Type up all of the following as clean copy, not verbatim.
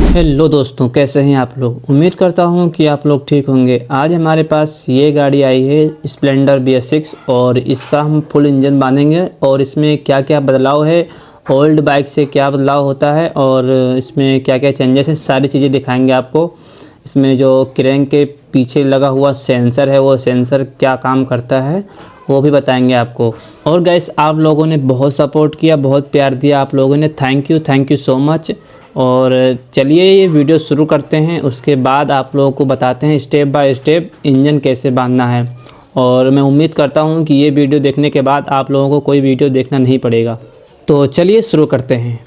Hello दोस्तों, कैसे हैं आप लोग। उम्मीद करता हूं कि आप लोग ठीक होंगे। आज हमारे पास ये गाड़ी आई है स्प्लेंडर BS6 और इसका हम फुल इंजन बांधेंगे और इसमें क्या क्या बदलाव है, ओल्ड बाइक से क्या बदलाव होता है और इसमें क्या क्या चेंजेस है, सारी चीज़ें दिखाएंगे आपको। इसमें जो क्रैंक के पीछे लगा हुआ सेंसर है वो सेंसर क्या काम करता है वो भी बताएंगे आपको। और गाइस, आप लोगों ने बहुत सपोर्ट किया, बहुत प्यार दिया आप लोगों ने। Thank you so much. और चलिए ये वीडियो शुरू करते हैं, उसके बाद आप लोगों को बताते हैं स्टेप बाय स्टेप इंजन कैसे बांधना है। और मैं उम्मीद करता हूं कि ये वीडियो देखने के बाद आप लोगों को कोई वीडियो देखना नहीं पड़ेगा। तो चलिए शुरू करते हैं।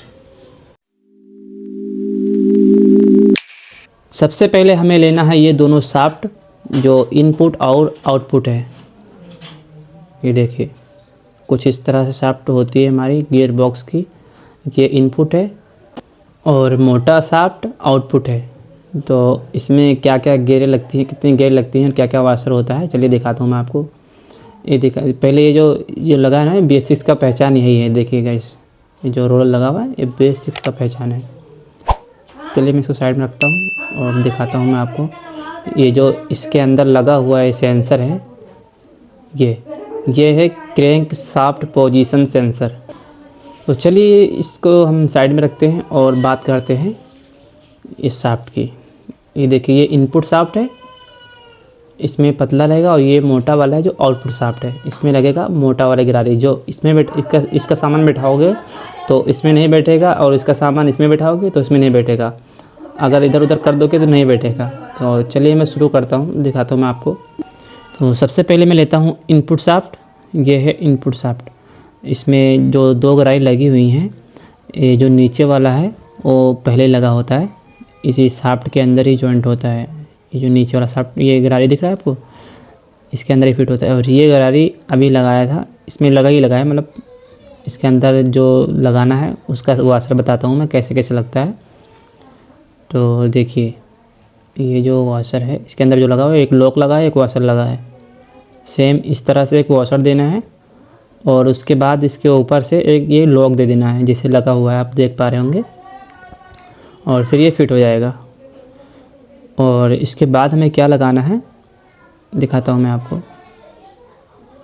सबसे पहले हमें लेना है ये दोनों शाफ्ट जो इनपुट और आउटपुट है। ये देखिए कुछ इस तरह से शाफ्ट होती है हमारी गियर बॉक्स की। ये इनपुट है और मोटा शाफ्ट आउटपुट है। तो इसमें क्या क्या गेयरें लगती हैं, कितनी गेयर लगती हैं, क्या क्या वाशर होता है, चलिए दिखाता हूँ मैं आपको। ये देखा पहले, ये जो लगा है ना BS6 का पहचान यही है। देखिएगा ये जो रोलर लगा हुआ है ये BS6 का पहचान है। चलिए मैं इसको साइड में रखता हूँ और दिखाता हूँ मैं आपको। ये जो इसके अंदर लगा हुआ है सेंसर है, ये है क्रैंक शाफ्ट पोजीशन सेंसर। तो चलिए इसको हम साइड में रखते हैं और बात करते हैं इस शाफ्ट की। ये देखिए ये इनपुट शाफ्ट है, इसमें पतला रहेगा, और ये मोटा वाला है जो आउटपुट शाफ्ट है, इसमें लगेगा मोटा वाला गिरारी। जो इसमें इसका सामान बैठाओगे तो इसमें नहीं बैठेगा, और इसका सामान इसमें बैठाओगे तो इसमें नहीं बैठेगा। अगर इधर उधर कर दोगे तो नहीं बैठेगा। तो चलिए मैं शुरू करता हूँ, दिखाता हूँ मैं आपको। तो सबसे पहले मैं लेता हूँ इनपुट शाफ्ट। ये है इनपुट शाफ्ट। इसमें जो दो गरारी लगी हुई हैं, ये जो नीचे वाला है वो पहले लगा होता है, इसी शाफ्ट के अंदर ही जॉइंट होता है। ये जो नीचे वाला शाफ्ट, ये गरारी दिख रहा है आपको, इसके अंदर ही फिट होता है। और ये गरारी अभी लगाया था, इसमें लगा है, मतलब इसके अंदर जो लगाना है उसका वाशर बताता हूँ मैं कैसे कैसे लगता है। तो देखिए ये जो वाशर है इसके अंदर जो लगा हुआ है, एक लॉक लगा है, एक वाशर लगा है। सेम इस तरह से एक वाशर देना है और उसके बाद इसके ऊपर से एक ये लॉक दे देना है, जिसे लगा हुआ है, आप देख पा रहे होंगे। और फिर ये फिट हो जाएगा। और इसके बाद हमें क्या लगाना है दिखाता हूँ मैं आपको।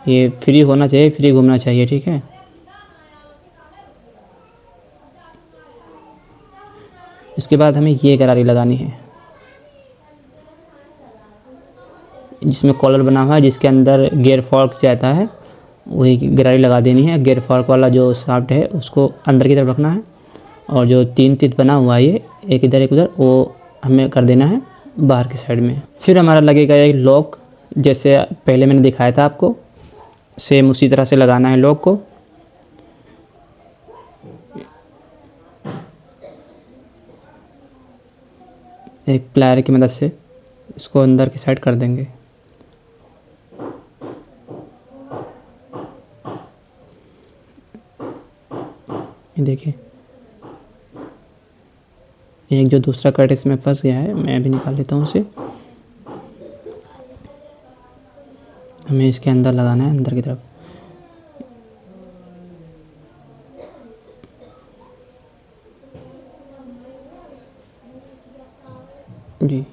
ये फ्री होना चाहिए, फ्री घूमना चाहिए, ठीक है। इसके बाद हमें ये गरारी लगानी है जिसमें कॉलर बना हुआ है, जिसके अंदर गियर फॉर्क जाता है, वही गरारी लगा देनी है। गियर फॉर्क वाला जो शाफ्ट है उसको अंदर की तरफ रखना है, और जो 3 तीत बना हुआ है ये एक इधर एक उधर, वो हमें कर देना है बाहर की साइड में। फिर हमारा लगेगा ये लॉक, जैसे पहले मैंने दिखाया था आपको, सेम उसी तरह से लगाना है लॉक को। एक प्लायर की मदद से इसको अंदर की साइड कर देंगे। ये देखिए एक जो दूसरा कट इसमें फंस गया है, मैं भी निकाल लेता हूँ उसे। हमें इसके अंदर लगाना है, अंदर की तरफ। जी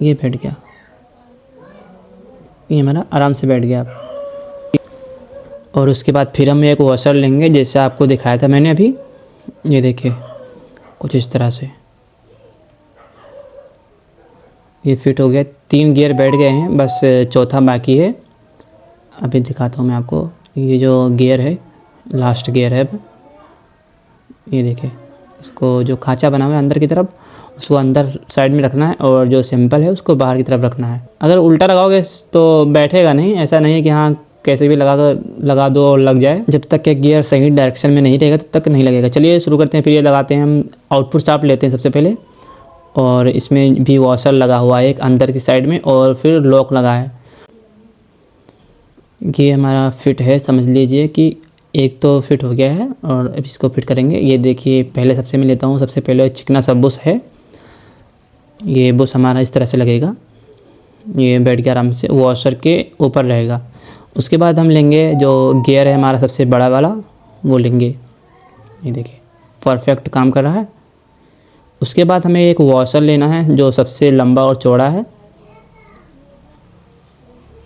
ये बैठ गया, ये हमारा आराम से बैठ गया। और उसके बाद फिर हम एक वॉशर लेंगे, जैसे आपको दिखाया था मैंने अभी। ये देखिए कुछ इस तरह से ये फिट हो गया। 3 गियर बैठ गए हैं, बस चौथा बाकी है। अभी दिखाता हूँ मैं आपको। ये जो गियर है लास्ट गियर है। अब ये देखिए इसको जो खांचा बना हुआ है अंदर की तरफ, उसको अंदर साइड में रखना है, और जो सिंपल है उसको बाहर की तरफ रखना है। अगर उल्टा लगाओगे तो बैठेगा नहीं, ऐसा नहीं है कि हाँ कैसे भी लगा दो और लग जाए। जब तक कि गियर सही डायरेक्शन में नहीं रहेगा तब तक नहीं लगेगा। चलिए शुरू करते हैं। फिर ये लगाते हैं, हम आउटपुट शाफ्ट लेते हैं सबसे पहले, और इसमें भी वॉशर लगा हुआ है एक अंदर की साइड में, और फिर लॉक लगा है। ये हमारा फिट है, समझ लीजिए कि एक तो फिट हो गया है, और अब इसको फिट करेंगे। ये देखिए पहले सबसे मैं लेता हूँ, सबसे पहले चिकना सा बुश है। ये बुश हमारा इस तरह से लगेगा, ये बैठ के आराम से वॉशर के ऊपर रहेगा। उसके बाद हम लेंगे जो गियर है हमारा सबसे बड़ा वाला, वो लेंगे। ये देखिए परफेक्ट काम कर रहा है। उसके बाद हमें एक वॉशर लेना है जो सबसे लंबा और चौड़ा है।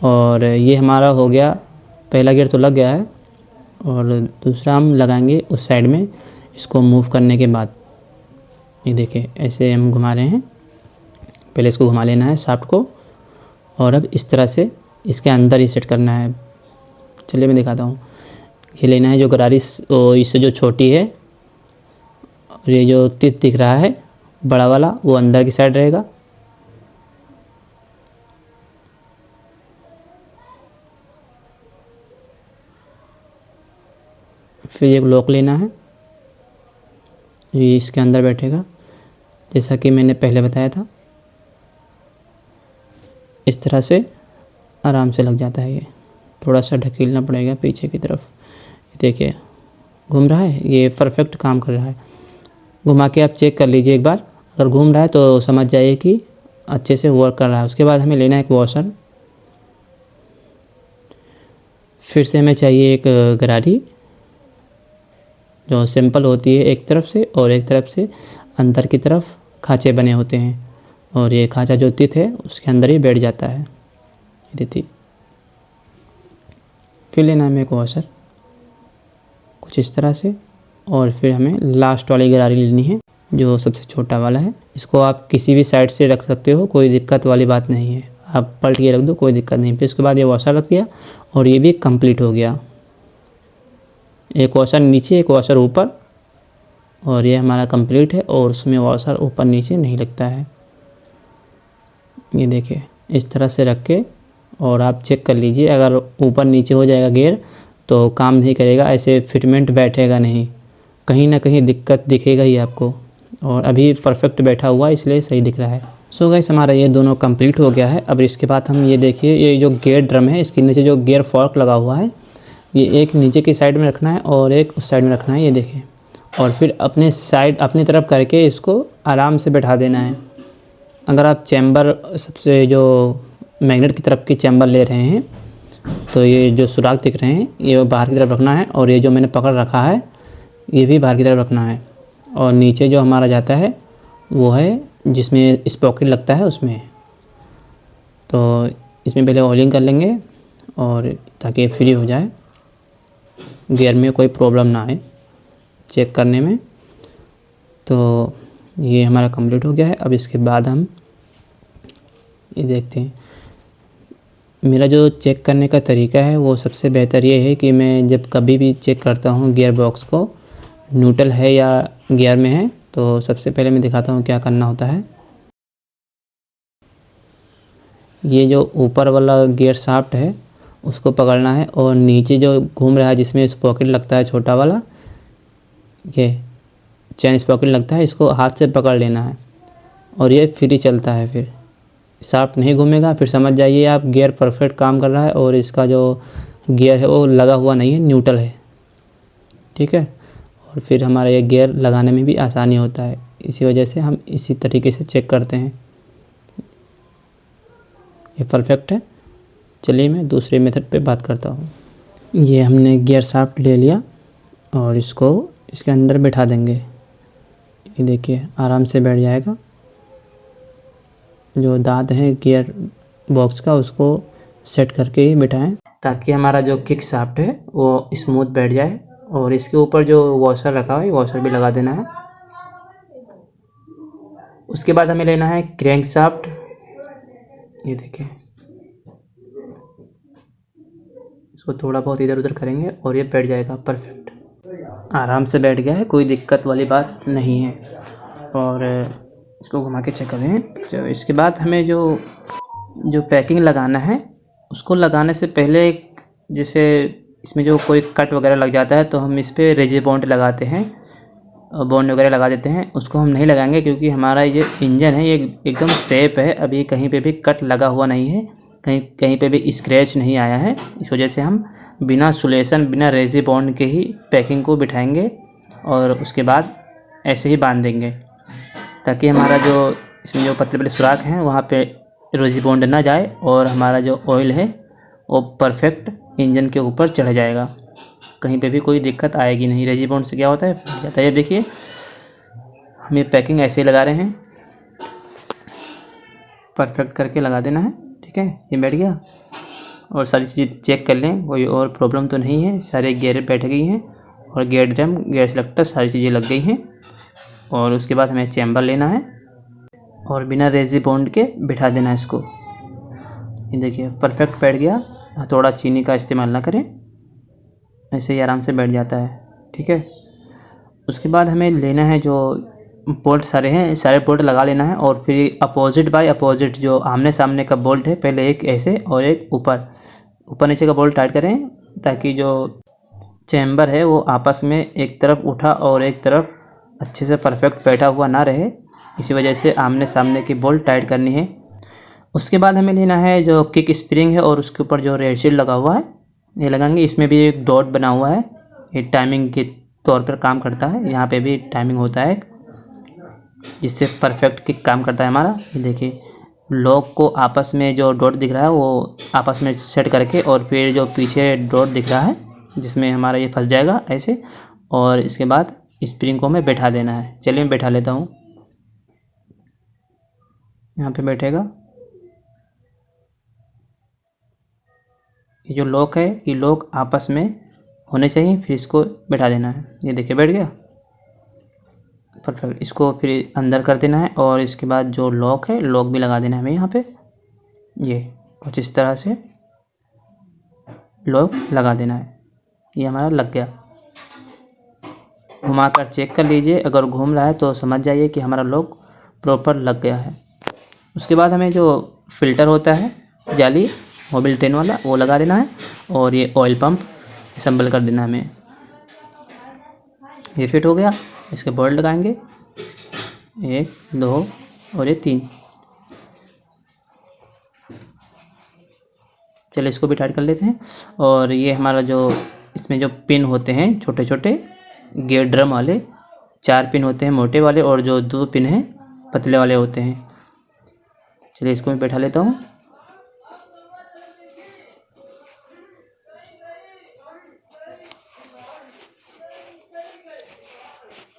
और ये हमारा हो गया, पहला गियर तो लग गया है और दूसरा हम लगाएंगे उस साइड में। इसको मूव करने के बाद ये देखिए ऐसे हम घुमा रहे हैं। पहले इसको घुमा लेना है शाफ्ट को और अब इस तरह से इसके अंदर ही सेट करना है। चलिए मैं दिखाता हूँ। ये लेना है जो गरारी इससे जो छोटी है और ये जो तित दिख रहा है बड़ा वाला वो अंदर की साइड रहेगा। फिर एक लॉक लेना है, ये इसके अंदर बैठेगा जैसा कि मैंने पहले बताया था। इस तरह से आराम से लग जाता है। ये थोड़ा सा ढकेलना पड़ेगा पीछे की तरफ। देखिए घूम रहा है, ये परफेक्ट काम कर रहा है। घुमा के आप चेक कर लीजिए एक बार, अगर घूम रहा है तो समझ जाइए कि अच्छे से वर्क कर रहा है। उसके बाद हमें लेना है एक वॉशर। फिर से हमें चाहिए एक गरारी जो सिंपल होती है एक तरफ से, और एक तरफ से अंदर की तरफ खांचे बने होते हैं और ये खांचा जो तित है उसके अंदर ही बैठ जाता है। देखिए फिर लेना है हमें एक वॉशर कुछ इस तरह से, और फिर हमें लास्ट वाली गरारी लेनी है जो सबसे छोटा वाला है। इसको आप किसी भी साइड से रख सकते हो, कोई दिक्कत वाली बात नहीं है। आप पलट के रख दो, कोई दिक्कत नहीं। फिर उसके बाद ये वॉशर रख दिया और ये भी कंप्लीट हो गया। एक वॉशर नीचे एक वॉशर ऊपर, और ये हमारा कंप्लीट है और उसमें वॉशर ऊपर नीचे नहीं लगता है। ये देखिए इस तरह से रख के और आप चेक कर लीजिए, अगर ऊपर नीचे हो जाएगा गियर तो काम नहीं करेगा, ऐसे फिटमेंट बैठेगा नहीं, कहीं ना कहीं दिक्कत दिखेगा ही आपको। और अभी परफेक्ट बैठा हुआ इसलिए सही दिख रहा है। सो गाइस हमारा ये दोनों कंप्लीट हो गया है। अब इसके बाद हम ये देखिए, ये जो गियर ड्रम है इसके नीचे जो गियर फॉर्क लगा हुआ है, ये एक नीचे की साइड में रखना है और एक उस साइड में रखना है। ये देखिए, और फिर अपने साइड अपनी तरफ करके इसको आराम से बैठा देना है। अगर आप चैम्बर सबसे जो मैग्नेट की तरफ की चैम्बर ले रहे हैं तो ये जो सुराख दिख रहे हैं ये बाहर की तरफ रखना है, और ये जो मैंने पकड़ रखा है ये भी बाहर की तरफ रखना है। और नीचे जो हमारा जाता है वो है जिसमें स्पॉकेट लगता है उसमें। तो इसमें पहले ऑयलिंग कर लेंगे और ताकि फ्री हो जाए, गियर में कोई प्रॉब्लम ना आए चेक करने में। तो ये हमारा कंप्लीट हो गया है। अब इसके बाद हम ये देखते हैं। मेरा जो चेक करने का तरीका है वो सबसे बेहतर ये है कि मैं जब कभी भी चेक करता हूँ गियर बॉक्स को, न्यूट्रल है या गियर में है, तो सबसे पहले मैं दिखाता हूँ क्या करना होता है। ये जो ऊपर वाला गियर शाफ्ट है उसको पकड़ना है, और नीचे जो घूम रहा है जिसमें स्पॉकेट लगता है छोटा वाला, ये चैन स्पॉकेट लगता है, इसको हाथ से पकड़ लेना है और ये फ्री चलता है। फिर शाफ्ट नहीं घूमेगा, फिर समझ जाइए आप गियर परफेक्ट काम कर रहा है और इसका जो गियर है वो लगा हुआ नहीं है, न्यूट्रल है। ठीक है, और फिर हमारा ये गियर लगाने में भी आसानी होता है। इसी वजह से हम इसी तरीके से चेक करते हैं। ये परफेक्ट है। चलिए मैं दूसरे मेथड पे बात करता हूँ। ये हमने गियर शाफ्ट ले लिया और इसको इसके अंदर बैठा देंगे। ये देखिए आराम से बैठ जाएगा। जो दांत है गियर बॉक्स का उसको सेट करके ही बिठाएं ताकि हमारा जो किक शाफ्ट है वो स्मूथ बैठ जाए। और इसके ऊपर जो वॉशर रखा है वॉशर भी लगा देना है। उसके बाद हमें लेना है क्रैंक शाफ्ट। ये देखिए, इसको थोड़ा बहुत इधर उधर करेंगे और ये बैठ जाएगा परफेक्ट। आराम से बैठ गया है, कोई दिक्कत वाली बात नहीं है। और इसको घुमा के चेक करें। तो इसके बाद हमें जो पैकिंग लगाना है उसको लगाने से पहले जैसे इसमें जो कोई कट वगैरह लग जाता है तो हम इस पर रेजिन बॉन्ड लगाते हैं, बॉन्ड वगैरह लगा देते हैं। उसको हम नहीं लगाएंगे क्योंकि हमारा ये इंजन है ये एकदम सेफ है, अभी कहीं पे भी कट लगा हुआ नहीं है, कहीं पे भी स्क्रैच नहीं आया है। इस वजह से हम बिना सुलेशन बिना रेजिन बॉन्ड के ही पैकिंग को बिठाएंगे और उसके बाद ऐसे ही बांध देंगे ताकि हमारा जो इसमें जो पतले पतले सुराख हैं वहाँ पे रेजिन बॉन्ड ना जाए और हमारा जो ऑयल है वो परफेक्ट इंजन के ऊपर चढ़ जाएगा, कहीं पे भी कोई दिक्कत आएगी नहीं। रेजिन बॉन्ड से क्या होता है, जाता है। देखिए हम ये पैकिंग ऐसे ही लगा रहे हैं, परफेक्ट करके लगा देना है। ठीक है, ये बैठ गया। और सारी चीज़ें चेक कर लें, कोई और प्रॉब्लम तो नहीं है, सारे गियर बैठ गई हैं और गियर ड्रम, गियर सेलेक्टर सारी चीज़ें लग गई हैं। और उसके बाद हमें चैम्बर लेना है और बिना रेजी बॉन्ड के बिठा देना है इसको। ये देखिए परफेक्ट बैठ गया, थोड़ा चीनी का इस्तेमाल ना करें, ऐसे ही आराम से बैठ जाता है। ठीक है, उसके बाद हमें लेना है जो बोल्ट सारे हैं, सारे बोल्ट लगा लेना है और फिर अपोजिट बाय अपोजिट जो आमने सामने का बोल्ट है, पहले एक ऐसे और एक ऊपर नीचे का बोल्ट टाइट करें ताकि जो चैम्बर है वो आपस में एक तरफ उठा और एक तरफ अच्छे से परफेक्ट बैठा हुआ ना रहे, इसी वजह से आमने सामने की बोल्ट टाइट करनी है। उसके बाद हमें लेना है जो किक स्प्रिंग है और उसके ऊपर जो रेड शील्ड लगा हुआ है ये लगाएंगे। इसमें भी एक डॉट बना हुआ है, ये टाइमिंग के तौर पर काम करता है, यहाँ पे भी टाइमिंग होता है जिससे परफेक्ट किक काम करता है हमारा। ये देखिए लॉक को आपस में जो डॉट दिख रहा है वो आपस में सेट करके और फिर जो पीछे डॉट दिख रहा है जिसमें हमारा ये फंस जाएगा ऐसे, और इसके बाद स्प्रिंग को हमें बैठा देना है। चलिए मैं बैठा लेता हूँ, यहाँ पे बैठेगा। ये जो लॉक है ये लॉक आपस में होने चाहिए, फिर इसको बैठा देना है। ये देखिए बैठ गया परफेक्ट। इसको फिर अंदर कर देना है और इसके बाद जो लॉक है लॉक भी लगा देना है हमें यहाँ पे, ये कुछ इस तरह से लॉक लगा देना है। ये हमारा लग गया। घुमाकर चेक कर लीजिए, अगर घूम रहा है तो समझ जाइए कि हमारा लॉक प्रॉपर लग गया है। उसके बाद हमें जो फ़िल्टर होता है जाली मोबिल 10 वाला वो लगा देना है और ये ऑयल पंप असेंबल कर देना है हमें। ये फिट हो गया, इसके बोल्ट लगाएंगे 1 2 और ये 3। चलिए इसको भी टाइट कर लेते हैं। और ये हमारा जो इसमें जो पिन होते हैं छोटे छोटे गियर ड्रम वाले, 4 पिन होते हैं मोटे वाले और जो 2 पिन हैं पतले वाले होते हैं। चलिए इसको मैं बैठा लेता हूँ।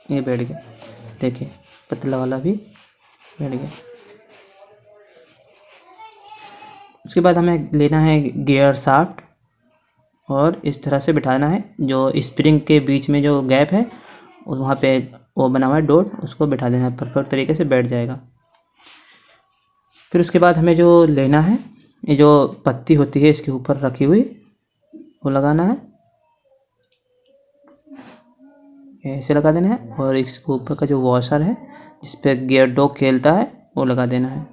ये बैठ गया, देखिए पतला वाला भी बैठ गया। उसके बाद हमें लेना है गियर शाफ्ट और इस तरह से बिठाना है, जो स्प्रिंग के बीच में जो गैप है वहाँ पे वो बना हुआ है डॉट, उसको बिठा देना है, परफेक्ट तरीके से बैठ जाएगा। फिर उसके बाद हमें जो लेना है ये जो पत्ती होती है इसके ऊपर रखी हुई वो लगाना है, ऐसे लगा देना है। और इसके ऊपर का जो वॉशर है जिस पे गियर डॉग खेलता है वो लगा देना है।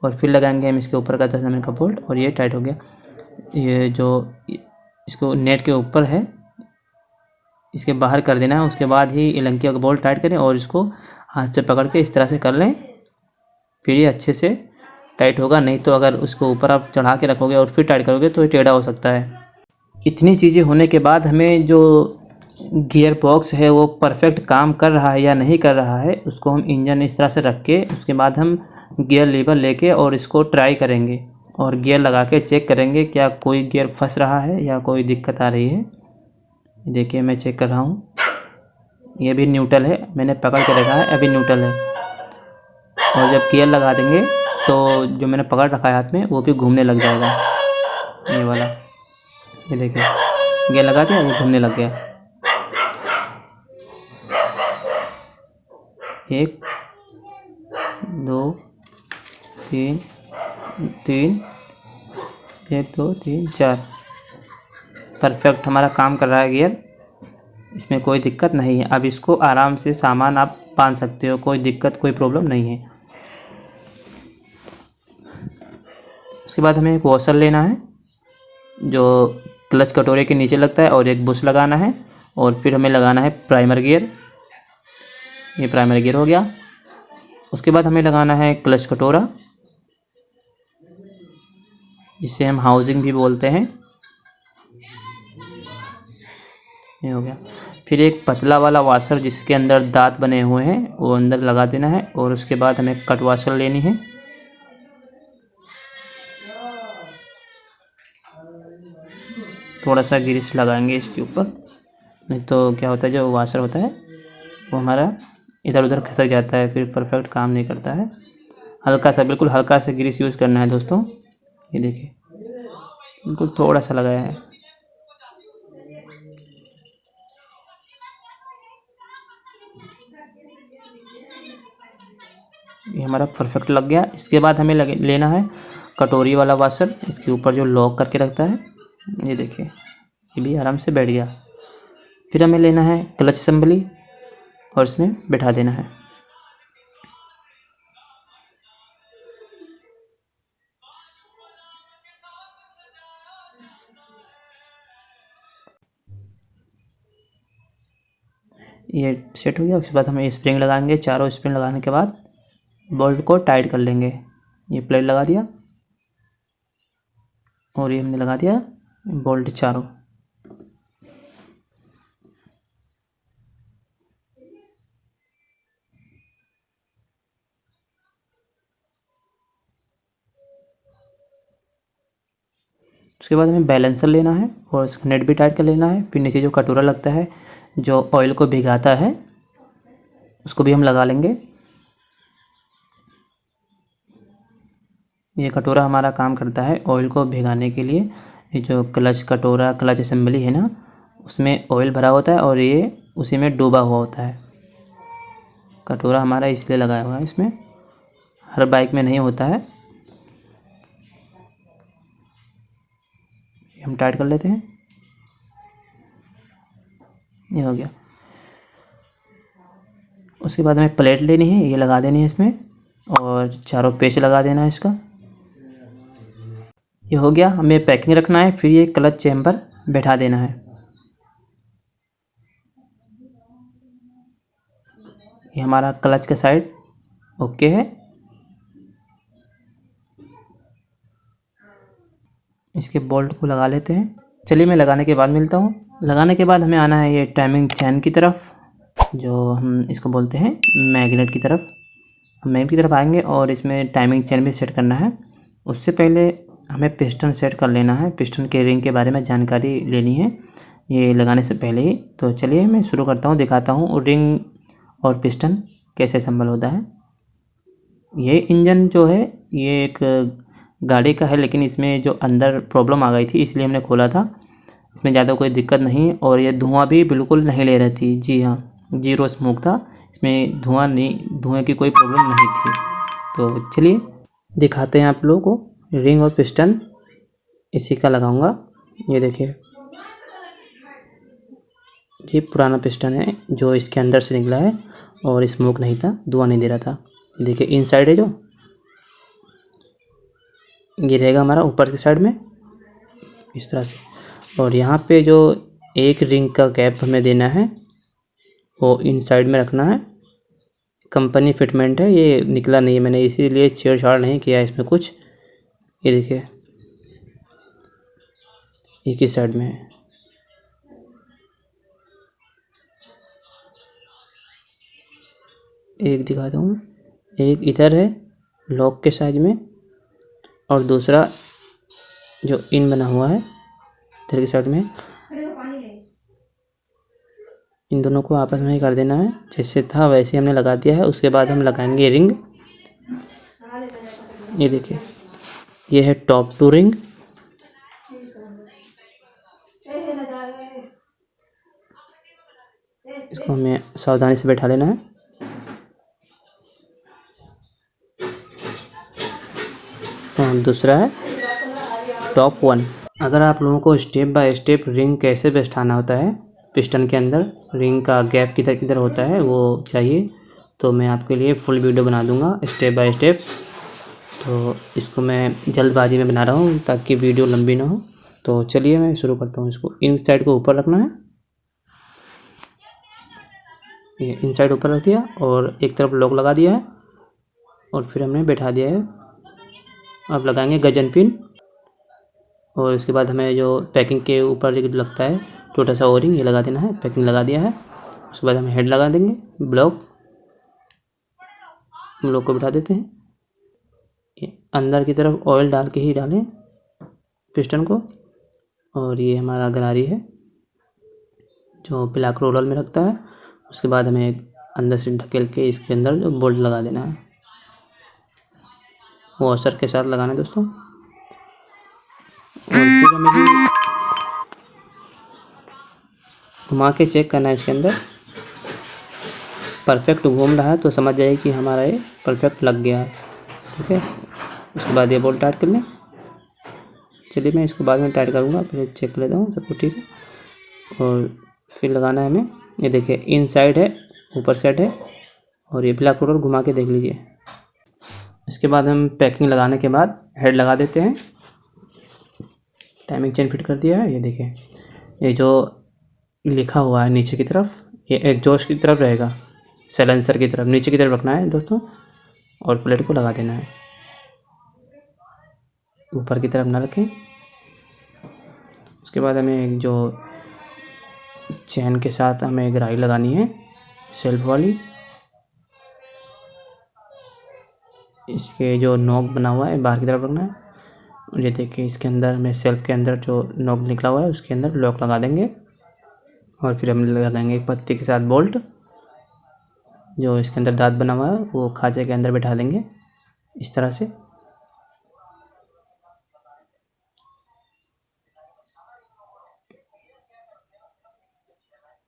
और फिर लगाएंगे हम इसके ऊपर का 10 mm का बोल्ट और ये टाइट हो गया। ये जो इसको नेट के ऊपर है इसके बाहर कर देना है। उसके बाद ही इलंकी का बोल्ट टाइट करें और इसको हाथ से पकड़ के इस तरह से कर लें, फिर ये अच्छे से टाइट होगा। नहीं तो अगर उसको ऊपर आप चढ़ा के रखोगे और फिर टाइट करोगे तो ये टेढ़ा हो सकता है। इतनी चीज़ें होने के बाद हमें जो गियर बॉक्स है वो परफेक्ट काम कर रहा है या नहीं कर रहा है उसको हम इंजन इस तरह से रख के उसके बाद हम गियर लीवर लेके और इसको ट्राई करेंगे और गियर लगा के चेक करेंगे क्या कोई गियर फंस रहा है या कोई दिक्कत आ रही है। देखिए मैं चेक कर रहा हूँ, ये भी न्यूट्रल है, मैंने पकड़ के रखा है अभी न्यूट्रल है। और जब गियर लगा देंगे तो जो मैंने पकड़ रखा है हाथ में वो भी घूमने लग जाएगा, ये वाला। ये देखिए गियर लगा दिया, ये घूमने लग गया। 1 2 3 3 1 2 3 4 परफेक्ट हमारा काम कर रहा है गियर, इसमें कोई दिक्कत नहीं है। अब इसको आराम से सामान आप बांध सकते हो, कोई दिक्कत कोई प्रॉब्लम नहीं है। उसके बाद हमें एक वॉशर लेना है जो क्लच कटोरे के नीचे लगता है और एक बुश लगाना है और फिर हमें लगाना है प्राइमर गियर। ये प्राइमर गियर हो गया। उसके बाद हमें लगाना है क्लच कटोरा जिसे हम हाउसिंग भी बोलते हैं, ये हो गया। फिर एक पतला वाला वाशर जिसके अंदर दांत बने हुए हैं वो अंदर लगा देना है और उसके बाद हमें कट वाशर लेनी है। थोड़ा सा ग्रीस लगाएंगे इसके ऊपर, नहीं तो क्या होता है, जो वाशर होता है वो हमारा इधर उधर खिसक जाता है, फिर परफेक्ट काम नहीं करता है। हल्का सा, बिल्कुल हल्का सा ग्रीस यूज़ करना है दोस्तों। ये देखिए बिल्कुल थोड़ा सा लगाया है। ये हमारा परफेक्ट लग गया। इसके बाद हमें लेना है कटोरी वाला वाशर, इसके ऊपर जो लॉक करके रखता है। ये देखिए ये भी आराम से बैठ गया। फिर हमें लेना है क्लच असेंबली और इसमें बैठा देना है। ये सेट हो गया। उसके बाद हमें स्प्रिंग लगाएंगे। चारों स्प्रिंग लगाने के बाद बोल्ट को टाइट कर लेंगे। ये प्लेट लगा दिया और ये हमने लगा दिया बोल्ट चारों। उसके बाद हमें बैलेंसर लेना है और इसका नेट भी टाइट कर लेना है। फिर नीचे जो कटोरा लगता है जो ऑयल को भिगाता है उसको भी हम लगा लेंगे। ये कटोरा हमारा काम करता है ऑयल को भिगाने के लिए। ये जो क्लच कटोरा क्लच असेंबली है ना, उसमें ऑयल भरा होता है और ये उसी में डूबा हुआ होता है। कटोरा हमारा इसलिए लगाया हुआ है इसमें, हर बाइक में नहीं होता है। हम टाइट कर लेते हैं। ये हो गया। उसके बाद हमें प्लेट लेनी है, ये लगा देनी है इसमें और चारों पेच लगा देना है इसका। ये हो गया। हमें पैकिंग रखना है। फिर ये क्लच चैम्बर बैठा देना है। ये हमारा क्लच का साइड ओके है। इसके बोल्ट को लगा लेते हैं। चलिए मैं लगाने के बाद मिलता हूँ। लगाने के बाद हमें आना है ये टाइमिंग चैन की तरफ, जो हम इसको बोलते हैं मैग्नेट की तरफ। हम मैग्नेट की तरफ आएंगे और इसमें टाइमिंग चैन भी सेट करना है। उससे पहले हमें पिस्टन सेट कर लेना है। पिस्टन के रिंग के बारे में जानकारी लेनी है ये लगाने से पहले ही। तो चलिए मैं शुरू करता हूँ, दिखाता हूँ रिंग और पिस्टन कैसे असेंबल होता है। ये इंजन जो है ये एक गाड़ी का है, लेकिन इसमें जो अंदर प्रॉब्लम आ गई थी इसलिए हमने खोला था। इसमें ज़्यादा कोई दिक्कत नहीं और ये धुआं भी बिल्कुल नहीं ले रही थी। जी हाँ, जीरो स्मोक था इसमें, धुएँ की कोई प्रॉब्लम नहीं थी। तो चलिए दिखाते हैं आप लोगों को। रिंग और पिस्टन इसी का लगाऊंगा। ये देखिए ये पुराना पिस्टन है जो इसके अंदर से निकला है और स्मोक नहीं था, धुआं नहीं दे रहा था। देखिए इनसाइड है जो ये रहेगा हमारा ऊपर की साइड में इस तरह से। और यहाँ पे जो एक रिंग का गैप हमें देना है वो इन साइड में रखना है। कंपनी फिटमेंट है, ये निकला नहीं है, मैंने इसीलिए छेड़छाड़ नहीं किया इसमें कुछ। ये देखिए एक ही साइड में है। एक दिखाता हूँ, एक इधर है लॉक के साइज में और दूसरा जो इन बना हुआ है इधर की साइड में। इन दोनों को आपस में ही कर देना है, जैसे था वैसे हमने लगा दिया है। उसके बाद हम लगाएंगे रिंग। ये देखिए ये है टॉप टू रिंग। इसको हमें सावधानी से बैठा लेना है। और दूसरा है टॉप वन। अगर आप लोगों को स्टेप बाय स्टेप रिंग कैसे बैठाना होता है पिस्टन के अंदर, रिंग का गैप किधर किधर होता है वो चाहिए तो मैं आपके लिए फुल वीडियो बना दूंगा स्टेप बाय स्टेप। तो इसको मैं जल्दबाजी में बना रहा हूँ ताकि वीडियो लंबी ना हो। तो चलिए मैं शुरू करता हूँ। इसको इन साइड को ऊपर रखना है, ये इन साइड ऊपर रख दिया और एक तरफ लॉक लगा दिया है और फिर हमने बैठा दिया है। अब लगाएंगे गजन पिन और इसके बाद हमें जो पैकिंग के ऊपर लगता है छोटा सा ओरिंग, ये लगा देना है। पैकिंग लगा दिया है। उसके बाद हम हेड लगा देंगे, ब्लॉक को बिठा देते हैं। अंदर की तरफ ऑयल डाल के ही डालें पिस्टन को। और ये हमारा गरारी है। जो ब्लैक रोलर में रखता है। उसके बाद हमें अंदर से ढकेल के इसके अंदर जो बोल्ट लगा देना है, वॉशर के साथ लगाना है दोस्तों। और फिर हमें भी घुमा के चेक करना है इसके अंदर। परफेक्ट घूम रहा है तो समझ जाइए कि हमारा ये परफेक्ट लग गया है, ठीक है। उसके बाद ये बोल्ट टाइट कर लें। चलिए मैं इसको बाद में टाइट करूँगा, पहले चेक कर लेता हूँ सब कुछ ठीक है। और फिर लगाना है हमें, ये देखिए इन साइड है, ऊपर साइड है, और ये ब्लैक रोलर घुमा के देख लीजिए। इसके बाद हम पैकिंग लगाने के बाद हेड लगा देते हैं। टाइमिंग चेन फिट कर दिया है। ये देखिए, ये जो लिखा हुआ है नीचे की तरफ, ये एग्जॉस्ट की तरफ रहेगा, साइलेंसर की तरफ नीचे की तरफ रखना है दोस्तों, और प्लेट को लगा देना है, ऊपर की तरफ ना रखें। उसके बाद हमें जो चैन के साथ हमें एक राई लगानी है, सेल्फ वाली। इसके जो नॉब बना हुआ है बाहर की तरफ रखना है। और ये देखिए इसके अंदर में सेल्फ के अंदर जो नॉब निकला हुआ है उसके अंदर लॉक लगा देंगे। और फिर हम लगा देंगे एक पत्ती के साथ बोल्ट, जो इसके अंदर दांत बना हुआ है वो खांचे के अंदर बैठा देंगे इस तरह से।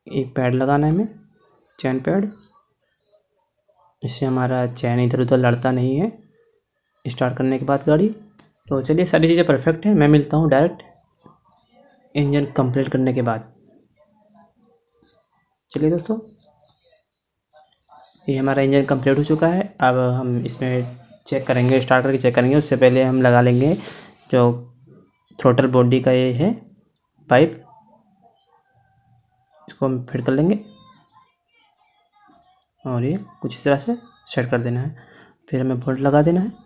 एक पैड लगाना है हमें, चैन पैड, इससे हमारा चैन इधर उधर लड़ता नहीं है स्टार्ट करने के बाद गाड़ी। तो चलिए सारी चीज़ें परफेक्ट हैं, मैं मिलता हूँ डायरेक्ट इंजन कंप्लीट करने के बाद। चलिए दोस्तों, ये हमारा इंजन कंप्लीट हो चुका है। अब हम इसमें चेक करेंगे, स्टार्ट करके चेक करेंगे। उससे पहले हम लगा लेंगे जो थ्रोटल बॉडी का ये है पाइप, इसको हम फिट कर लेंगे और ये कुछ इस तरह से सेट कर देना है। फिर हमें बोल्ट लगा देना है।